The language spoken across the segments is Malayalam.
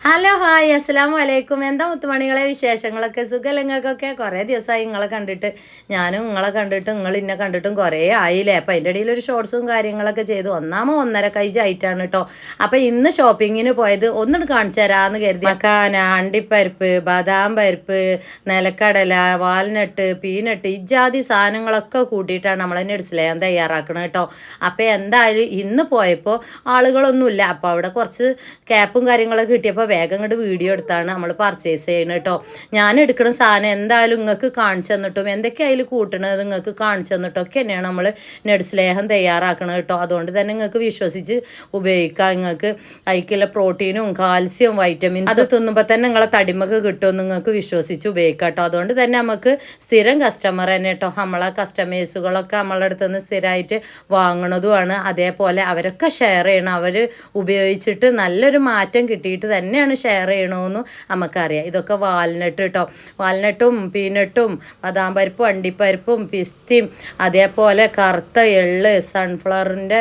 ഹലോ ഹായ് അസ്സലാമു അലൈക്കും. എന്താ മുത്തുമണികളെ വിശേഷങ്ങളൊക്കെ? സുഖലങ്ങൾക്കൊക്കെ കുറേ ദിവസമായി നിങ്ങളെ കണ്ടിട്ട്. ഞാനും നിങ്ങളെ കണ്ടിട്ടും നിങ്ങൾ ഇന്നെ കണ്ടിട്ടും കുറേ ആയില്ലേ. അപ്പം അതിൻ്റെ ഇടയിൽ ഒരു ഷോർട്സും കാര്യങ്ങളൊക്കെ ചെയ്തു. ഒന്നര കൈജായിട്ടാണ് കേട്ടോ. അപ്പം ഇന്ന് ഷോപ്പിങ്ങിന് പോയത് ഒന്നും കാണിച്ചു തരാമെന്ന് കരുതി. മക്കാന, അണ്ടിപ്പരിപ്പ്, ബദാം പരിപ്പ്, നിലക്കടല, വാൽനട്ട്, പീനട്ട് ഇജാതി സാധനങ്ങളൊക്കെ കൂട്ടിയിട്ടാണ് നമ്മൾ നെഡ്സ്ലേൻ തയ്യാറാക്കുന്നത് കേട്ടോ. അപ്പം എന്തായാലും ഇന്ന് പോയപ്പോൾ ആളുകളൊന്നുമില്ല. അപ്പോൾ അവിടെ കുറച്ച് ക്യാപ്പും കാര്യങ്ങളൊക്കെ കിട്ടിയപ്പോൾ വേഗം ഇങ്ങോട്ട് വീഡിയോ എടുത്താണ് നമ്മൾ പർച്ചേസ് ചെയ്യുന്നത് കേട്ടോ. ഞാൻ എടുക്കുന്ന സാധനം എന്തായാലും നിങ്ങൾക്ക് കാണിച്ചു തന്നിട്ടും എന്തൊക്കെ അതിൽ കൂട്ടണത് നിങ്ങൾക്ക് കാണിച്ചു തന്നിട്ടൊക്കെ തന്നെയാണ് നമ്മൾ നെഡ്സ്ലേഹം തയ്യാറാക്കുന്നത് കേട്ടോ. അതുകൊണ്ട് തന്നെ നിങ്ങൾക്ക് വിശ്വസിച്ച് ഉപയോഗിക്കാം. നിങ്ങൾക്ക് അതിക്കുള്ള പ്രോട്ടീനും കാൽസ്യവും വൈറ്റമിൻസും അത് തിന്നുമ്പോൾ തന്നെ നിങ്ങളെ തടിമക്ക് കിട്ടുമെന്ന് നിങ്ങൾക്ക് വിശ്വസിച്ച് ഉപയോഗിക്കാം കേട്ടോ. അതുകൊണ്ട് തന്നെ നമുക്ക് സ്ഥിരം കസ്റ്റമർ തന്നെ കേട്ടോ. നമ്മളെ കസ്റ്റമേഴ്സുകളൊക്കെ നമ്മളുടെ അടുത്ത് നിന്ന് സ്ഥിരമായിട്ട് വാങ്ങണതുമാണ്. അതേപോലെ അവരൊക്കെ ഷെയർ ചെയ്യണം. അവർ ഉപയോഗിച്ചിട്ട് നല്ലൊരു മാറ്റം കിട്ടിയിട്ട് തന്നെയാണ് ഷെയർ ചെയ്യണമെന്നും നമുക്കറിയാം. ഇതൊക്കെ വാൽനട്ട് കേട്ടോ. വാൽനട്ടും പീനട്ടും ബദാം പരിപ്പും അണ്ടിപ്പരിപ്പും പിസ്തയും അതേപോലെ കറുത്ത എള്ള് സൺഫ്ലവറിൻ്റെ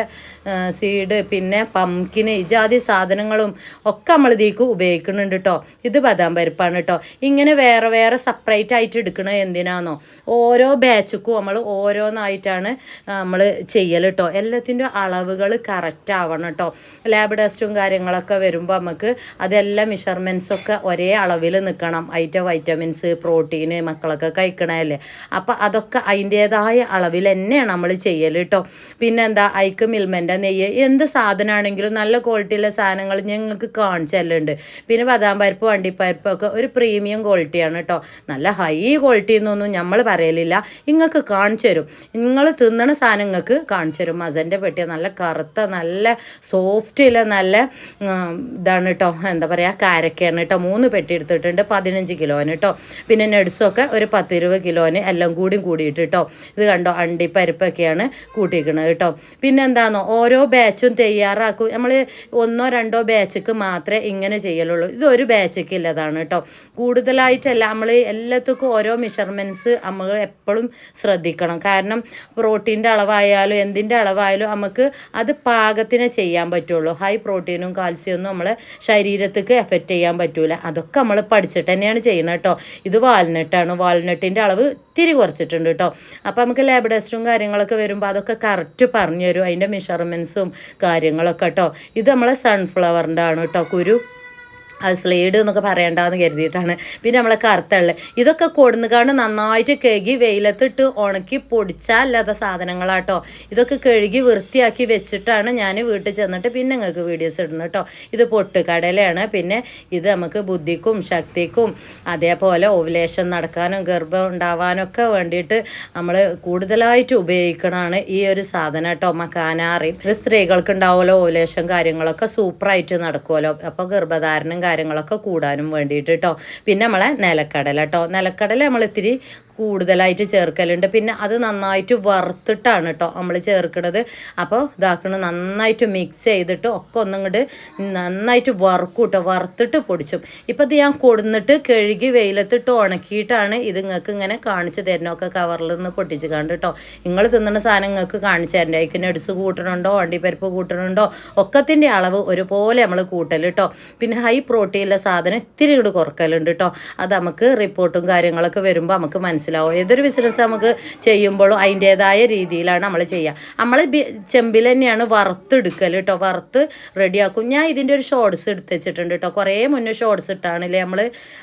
സീഡ് പിന്നെ പംകിന് ഇജാതി സാധനങ്ങളും ഒക്കെ നമ്മൾ ഇതിലേക്ക് ഉപയോഗിക്കുന്നുണ്ട് കേട്ടോ. ഇത് ബദാം പരിപ്പാണ് കേട്ടോ. ഇങ്ങനെ വേറെ വേറെ സെപ്പറേറ്റ് ആയിട്ട് എടുക്കണത് എന്തിനാണെന്നോ ഓരോ ബാച്ചുക്കും നമ്മൾ ഓരോന്നായിട്ടാണ് നമ്മൾ ചെയ്യൽ കേട്ടോ. എല്ലാത്തിൻ്റെ അളവുകൾ കറക്റ്റ് ആവണം കേട്ടോ. ലാബ് ടെസ്റ്റും കാര്യങ്ങളൊക്കെ വരുമ്പോൾ നമുക്ക് അതെല്ലാം മെഷർമെൻറ്റ്സൊക്കെ ഒരേ അളവിൽ നിൽക്കണം. അതിൻ്റെ വൈറ്റമിൻസ് പ്രോട്ടീന് മക്കളൊക്കെ കഴിക്കണമല്ലേ. അപ്പം അതൊക്കെ അതിൻ്റേതായ അളവിൽ തന്നെയാണ് നമ്മൾ ചെയ്യൽ കേട്ടോ. പിന്നെന്താ അയക്ക് മിൽമൻ്റെ നെയ്യ് എന്ത് സാധനമാണെങ്കിലും നല്ല ക്വാളിറ്റിയുള്ള സാധനങ്ങൾ ഞങ്ങൾക്ക് കാണിച്ചല്ലുണ്ട്. പിന്നെ ബദാം പരിപ്പ് അണ്ടിപ്പരിപ്പൊക്കെ ഒരു പ്രീമിയം ക്വാളിറ്റിയാണ് കേട്ടോ. നല്ല ഹൈ ക്വാളിറ്റി എന്നൊന്നും നമ്മൾ പറയലില്ല. നിങ്ങൾക്ക് കാണിച്ചു തരും. നിങ്ങൾ തിന്നണ സാധനങ്ങൾക്ക് കാണിച്ചു തരും. മസൻ്റെ പെട്ടിയ നല്ല കറുത്ത നല്ല സോഫ്റ്റില്ല നല്ല ഇതാണ് കേട്ടോ. എന്താ പറയുക കാരക്കയാണ് കേട്ടോ. 3 പെട്ടി എടുത്തിട്ടുണ്ട് 15 കിലോന് കേട്ടോ. പിന്നെ നട്സൊക്കെ ഒരു 10-20 കിലോന് എല്ലാം കൂടിയിട്ട് കേട്ടോ. ഇത് കണ്ടോ അണ്ടിപ്പരിപ്പൊക്കെയാണ് കൂട്ടിയിരിക്കുന്നത് കേട്ടോ. പിന്നെ എന്താണെന്നോ ഓരോ ബാച്ചും തയ്യാറാക്കും. നമ്മൾ 1-2 ബാച്ചക്ക് മാത്രമേ ഇങ്ങനെ ചെയ്യലുള്ളൂ. ഇത് ഒരു ബാച്ചക്ക് ഇല്ലതാണ് കേട്ടോ. കൂടുതലായിട്ടല്ല നമ്മൾ എല്ലാത്തിനും ഓരോ മെഷർമെൻറ്റ്സ് നമ്മൾ എപ്പോഴും ശ്രദ്ധിക്കണം. കാരണം പ്രോട്ടീൻ്റെ അളവായാലും എന്തിൻ്റെ അളവായാലും നമുക്ക് അത് പാകത്തിനെ ചെയ്യാൻ പറ്റുള്ളൂ. ഹൈ പ്രോട്ടീനും കാൽസ്യമൊന്നും നമ്മളെ ശരീരത്തേക്ക് എഫക്റ്റ് ചെയ്യാൻ പറ്റൂല. അതൊക്കെ നമ്മൾ പഠിച്ചിട്ട് തന്നെയാണ് ചെയ്യുന്നത് കേട്ടോ. ഇത് വാൽനട്ടാണ്. വാൽനട്ടിൻ്റെ അളവ് ഇത്തിരി കുറച്ചിട്ടുണ്ട് കേട്ടോ. അപ്പോൾ നമുക്ക് ലാബ് ടെസ്റ്റും കാര്യങ്ങളൊക്കെ വരുമ്പോൾ അതൊക്കെ കറക്റ്റ് പറഞ്ഞു തരും. അതിൻ്റെ മെഷർമെൻറ്റ്സും കാര്യങ്ങളൊക്കെ കേട്ടോ. ഇത് നമ്മളെ സൺഫ്ലവറിൻ്റെ ആണ് കേട്ടോ. കുരു അത് സ്ലൈഡ് എന്നൊക്കെ പറയണ്ടെന്ന് കരുതിയിട്ടാണ്. പിന്നെ നമ്മളെ കറുത്തള്ള് ഇതൊക്കെ കൊടുന്നുകാണ്ട് നന്നായിട്ട് കഴുകി വെയിലത്തിട്ട് ഉണക്കി പൊടിച്ചാല്ലാത്ത സാധനങ്ങളാട്ടോ. ഇതൊക്കെ കഴുകി വൃത്തിയാക്കി വെച്ചിട്ടാണ് ഞാൻ വീട്ടിൽ ചെന്നിട്ട് പിന്നെ നിങ്ങൾക്ക് വീഡിയോസ് ഇടുന്നത് കേട്ടോ. ഇത് പൊട്ടുകടലയാണ്. പിന്നെ ഇത് നമുക്ക് ബുദ്ധിക്കും ശക്തിക്കും അതേപോലെ ഓവുലേഷൻ നടക്കാനും ഗർഭം ഉണ്ടാവാനൊക്കെ വേണ്ടിയിട്ട് നമ്മൾ കൂടുതലായിട്ട് ഉപയോഗിക്കണതാണ് ഈ ഒരു സാധനം കേട്ടോ. മക്കാനാറി ഇത് സ്ത്രീകൾക്ക് ഉണ്ടാവുമല്ലോ ഓവുലേഷൻ കാര്യങ്ങളൊക്കെ സൂപ്പറായിട്ട് നടക്കുമല്ലോ. അപ്പോൾ ഗർഭധാരണം കാര്യങ്ങളൊക്കെ കൂടാനും വേണ്ടിയിട്ട് കേട്ടോ. പിന്നെ നമ്മളെ നിലക്കടല കേട്ടോ. നിലക്കടല നമ്മൾ ഇത്തിരി കൂടുതലായിട്ട് ചേർക്കലുണ്ട്. പിന്നെ അത് നന്നായിട്ട് വറുത്തിട്ടാണ് കേട്ടോ നമ്മൾ ചേർക്കുന്നത്. അപ്പോൾ ഇതാക്കണം നന്നായിട്ട് മിക്സ് ചെയ്തിട്ട് ഒക്കെ ഒന്നിങ്ങോട്ട് നന്നായിട്ട് വറുക്കും കേട്ടോ. വറുത്തിട്ട് പൊടിച്ചും. ഇപ്പം ഇത് ഞാൻ കൊടുന്നിട്ട് കഴുകി വെയിലത്തിട്ട് ഉണക്കിയിട്ടാണ് ഇത് നിങ്ങൾക്ക് ഇങ്ങനെ കാണിച്ച് തരണമൊക്കെ കവറിൽ നിന്ന് പൊട്ടിച്ച് കണ്ട് കേട്ടോ. നിങ്ങൾ തിന്നുന്ന സാധനം നിങ്ങൾക്ക് കാണിച്ചു തരണ്ടേ. അതിക്ക് നട്സ് കൂട്ടണുണ്ടോ അണ്ടിപ്പരിപ്പ് കൂട്ടണുണ്ടോ ഒക്കത്തിൻ്റെ അളവ് ഒരുപോലെ നമ്മൾ കൂട്ടൽ കേട്ടോ. പിന്നെ ഹൈ പ്രോട്ടീനുള്ള സാധനം ഇത്തിരി കൂടി കുറക്കലുണ്ട് കേട്ടോ. അത് നമുക്ക് റിപ്പോർട്ടും കാര്യങ്ങളൊക്കെ വരുമ്പോൾ നമുക്ക് മനസ്സിലാവും. ഏതൊരു ബിസിനസ് നമുക്ക് ചെയ്യുമ്പോഴും അതിൻ്റേതായ രീതിയിലാണ് നമ്മൾ ചെയ്യുക. നമ്മൾ ചെമ്പിൽ തന്നെയാണ് വറുത്തെടുക്കൽ കേട്ടോ. വറുത്ത് റെഡിയാക്കും. ഞാൻ ഇതിൻ്റെ ഒരു ഷോർട്സ് എടുത്ത് വെച്ചിട്ടുണ്ട് കേട്ടോ. കുറേ മുന്നേ ഷോർട്സ് ഇട്ടാണല്ലേ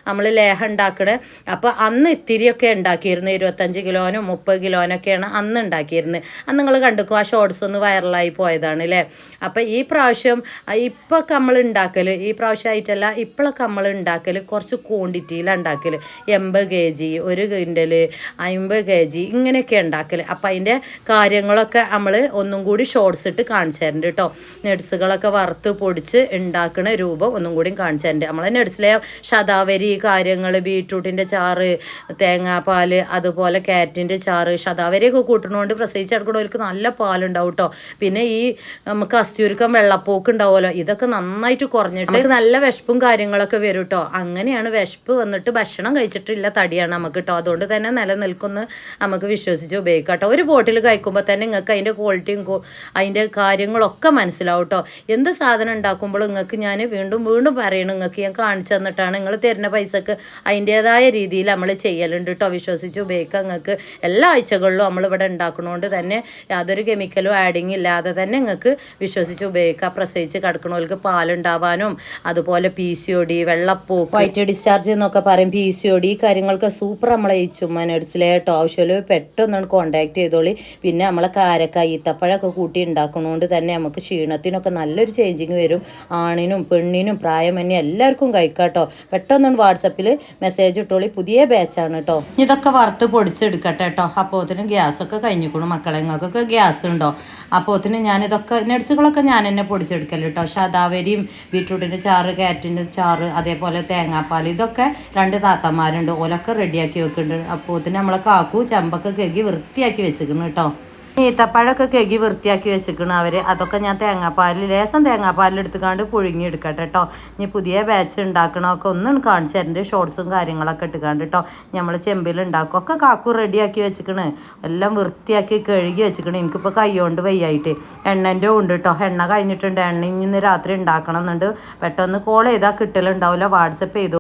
നമ്മൾ ലേഹം ഉണ്ടാക്കണേ. അപ്പോൾ അന്ന് ഇത്തിരിയൊക്കെ ഉണ്ടാക്കിയിരുന്നു. 25 കിലോനും 30 കിലോനൊക്കെയാണ് അന്ന് ഉണ്ടാക്കിയിരുന്നത്. അന്ന് നിങ്ങൾ കണ്ടുക്കും ആ ഷോർട്സ് ഒന്ന് വൈറലായി പോയതാണ് അല്ലേ. അപ്പോൾ ഈ പ്രാവശ്യം ഇപ്പോൾ നമ്മൾ ഉണ്ടാക്കൽ ഈ പ്രാവശ്യമായിട്ടല്ല ഇപ്പോഴൊക്കെ നമ്മൾ ഉണ്ടാക്കൽ കുറച്ച് ക്വാണ്ടിറ്റിയിലാണ് ഉണ്ടാക്കൽ. 80 kg 1 ക്വിൻ്റൽ 50 kg ഇങ്ങനെയൊക്കെ ഉണ്ടാക്കൽ. അപ്പം അതിൻ്റെ കാര്യങ്ങളൊക്കെ നമ്മൾ ഒന്നും കൂടി ഷോർട്സ് ഇട്ട് കാണിച്ചു തരുന്നുണ്ട് കേട്ടോ. നട്സുകളൊക്കെ വറുത്ത് പൊടിച്ച് ഉണ്ടാക്കുന്ന രൂപം ഒന്നും കൂടി കാണിച്ചു തരുന്നുണ്ട്. നമ്മളെ നട്സിലെ ശതാവരി കാര്യങ്ങൾ ബീട്രൂട്ടിൻ്റെ ചാറ് തേങ്ങാപ്പാൽ അതുപോലെ ക്യാരറ്റിൻ്റെ ചാറ് ശതാവരിയൊക്കെ കൂട്ടുന്നതുകൊണ്ട് പ്രസവിച്ചെടുക്കുന്നവർക്ക് നല്ല പാലുണ്ടാവും കേട്ടോ. പിന്നെ ഈ നമുക്ക് അസ്ഥിയുരുക്കം വെള്ളപ്പോക്ക് ഉണ്ടാവുമല്ലോ ഇതൊക്കെ നന്നായിട്ട് കുറഞ്ഞിട്ട് നമുക്ക് നല്ല വിശപ്പും കാര്യങ്ങളൊക്കെ വരും കേട്ടോ. അങ്ങനെയാണ് വിശപ്പ് വന്നിട്ട് ഭക്ഷണം കഴിച്ചിട്ടില്ല തടിയാണ് നമുക്ക് കേട്ടോ. അതുകൊണ്ട് തന്നെ തന്നെ നിലനിൽക്കുന്നു നമുക്ക് വിശ്വസിച്ച് ഉപയോഗിക്കാം കേട്ടോ. ഒരു ബോട്ടിൽ കഴിക്കുമ്പോൾ തന്നെ നിങ്ങൾക്ക് അതിൻ്റെ ക്വാളിറ്റിയും അതിൻ്റെ കാര്യങ്ങളൊക്കെ മനസ്സിലാവും കേട്ടോ. എന്ത് സാധനം ഉണ്ടാക്കുമ്പോൾ നിങ്ങൾക്ക് ഞാൻ വീണ്ടും വീണ്ടും പറയണം, നിങ്ങൾക്ക് ഞാൻ കാണിച്ചു തന്നിട്ടാണ്. നിങ്ങൾ തരുന്ന പൈസക്ക് അതിൻ്റേതായ രീതിയിൽ നമ്മൾ ചെയ്യലുണ്ട് കേട്ടോ. വിശ്വസിച്ച് ഉപയോഗിക്കാം. നിങ്ങൾക്ക് എല്ലാ ആഴ്ചകളിലും നമ്മളിവിടെ ഉണ്ടാക്കണോണ്ട് തന്നെ യാതൊരു കെമിക്കലും ആഡിങ് ഇല്ലാതെ തന്നെ നിങ്ങൾക്ക് വിശ്വസിച്ച് ഉപയോഗിക്കാം. പ്രസവിച്ച് കിടക്കണവർക്ക് പാലുണ്ടാവാനും അതുപോലെ PCOD, വെള്ളപ്പൂ, വൈറ്റ് ഡിസ്ചാർജ് എന്നൊക്കെ പറയും, PCOD, ഈ കാര്യങ്ങൾക്ക് സൂപ്പർ നമ്മളെ ഈ ചുമ്മാ നട്സിലെ കേട്ടോ. ആവശ്യമുള്ള പെട്ടെന്ന് കോൺടാക്ട് ചെയ്തോളി. പിന്നെ നമ്മളെ കാരക്ക, ഈത്തപ്പഴമൊക്കെ കൂട്ടി ഉണ്ടാക്കണോണ്ട് തന്നെ നമുക്ക് ക്ഷീണത്തിനൊക്കെ നല്ലൊരു ചേഞ്ചിങ് വരും. ആണിനും പെണ്ണിനും പ്രായമന്യേ എല്ലാവർക്കും കഴിക്കാം കേട്ടോ. പെട്ടെന്നൊന്ന് വാട്സപ്പിൽ മെസ്സേജ് ഇട്ടോളി. പുതിയ ബാച്ചാണ് കേട്ടോ. ഇതൊക്കെ വറുത്ത് പൊടിച്ചെടുക്കട്ടെ കേട്ടോ. അപ്പോഴത്തേനും ഗ്യാസൊക്കെ കഴിഞ്ഞിക്കണു മക്കളെ. നിങ്ങൾക്കൊക്കെ ഗ്യാസ് ഉണ്ടോ? അപ്പോഴത്തേനും ഞാനിതൊക്കെ നട്സുകളൊക്കെ ഞാൻ തന്നെ പൊടിച്ചെടുക്കല് കേട്ടോ. ശതാവരിയും ബീട്രൂട്ടിൻ്റെ ചാറ്, ക്യാരറ്റിൻ്റെ ചാറ്, അതേപോലെ തേങ്ങാപ്പാൽ, ഇതൊക്കെ 2 താത്തമാരുണ്ട്. ഓലൊക്കെ റെഡിയാക്കി വെക്കുന്നുണ്ട്. അപ്പോഴത്തേനും നമ്മളെ കാക്കു ചെമ്പൊക്കെ കഴുകി വൃത്തിയാക്കി വെച്ചിരിക്കുന്നു കേട്ടോ. ഈത്തപ്പഴമൊക്കെ കഴുകി വൃത്തിയാക്കി വെച്ചിരിക്കണം അവർ. അതൊക്കെ ഞാൻ ലേസം തേങ്ങാപ്പാലിൽ എടുത്തുകൊണ്ട് പുഴുങ്ങിയെടുക്കട്ടെ കേട്ടോ. ഇനി പുതിയ ബാച്ച് ഉണ്ടാക്കണമൊക്കെ ഒന്നും കാണിച്ചു തരണ്ട്. ഷോർട്സും കാര്യങ്ങളൊക്കെ ഇട്ടുകാണ്ട് കേട്ടോ. നമ്മൾ ചെമ്പിൽ ഉണ്ടാക്കും. ഒക്കെ കാക്കു റെഡിയാക്കി വെച്ചിക്കണ്. എല്ലാം വൃത്തിയാക്കി കഴുകി വെച്ചിക്കണ്. എനിക്കിപ്പോൾ കൈകൊണ്ട് വയ്യായിട്ട്. എണ്ണൻ്റെ ഉണ്ട് കേട്ടോ. എണ്ണ കഴിഞ്ഞിട്ടുണ്ട്. എണ്ണ ഇന്ന് രാത്രി ഉണ്ടാക്കണം എന്നുണ്ട്. പെട്ടെന്ന് കോൾ ചെയ്താൽ കിട്ടലുണ്ടാവില്ല. വാട്സപ്പ് ചെയ്തു.